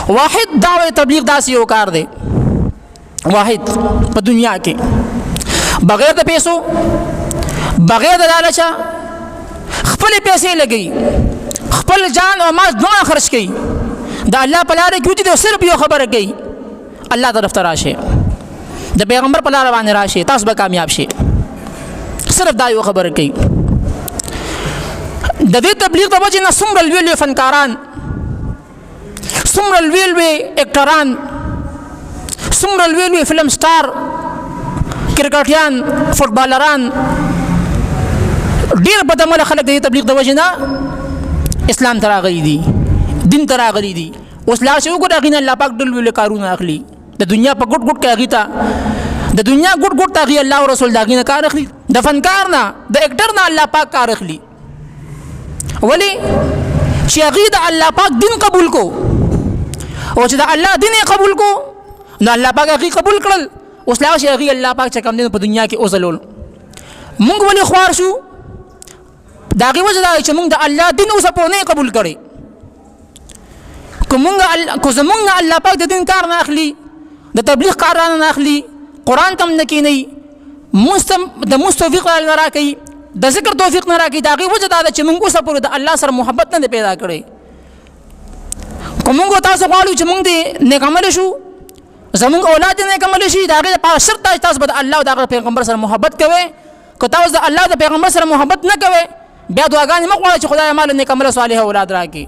واحد دعوه تبلیغ داسې یو کار دی واحد په دنیا کې بغیر د پیسو بغیر د لالچه خپل پیسې لګي خپل جان او مال دواړه خرج کوي د الله په لاره کې ودی صرف یو خبره کوي الله طرف ته راشه د پیغمبر په لاره باندې راشه تاسو به کامیاب شئ صرف دا یو خبره کوي د دې تبلیغ د وجه نه څومره لوی فنکاران څومره لوی اکټران څومره لوی فلم سٹار کرکټیان فوټبالران ډیر بدعمل خلک د تبلیغ د وجه نه اسلام ته راغلي دي دین ته راغلي دي اوس لا شي وګړه غین الله پاک ډول ویل کارونه اخلي د دنیا په ګډ ګډ کې اغیتا د دنیا ګډ ګډ تاغي الله او رسول داغینه کار اخلي د فنکار نه د اکټر نه الله پاک کار اخلي ولی چې هغه د الله پاک دین قبول کو او چې د الله دین قبول کو نو الله پاک هغه قبول کړل اوس لا شي هغه الله پاک چې کوم دین په دنیا کې اوزلول مونږ ولې خوار شو داغه وجه دا چې مونږ د الله دین اوس په نه قبول کړي کو زمونږ الله پاک د دین کار نه اخلي د تبلیغ کار نه اخلي قران تم نه کینی د مستوفیق نه راکې د ذکر توفیق نه راکې داغه وجه دا چې مونږ اوس په د الله سره محبت نه پیدا کړي کومه تاسو غواړو چې مونږ دې نیکمل شو زمونږ اولاد نه کمل شي داغه په شرط تاسو به الله او د پیغمبر سره محبت کوئ کو تاسو د الله د پیغمبر سره محبت نه کوئ بیا دعاګانې مخ وړه چې خدای مال نیکمل صالح اولاد راکړي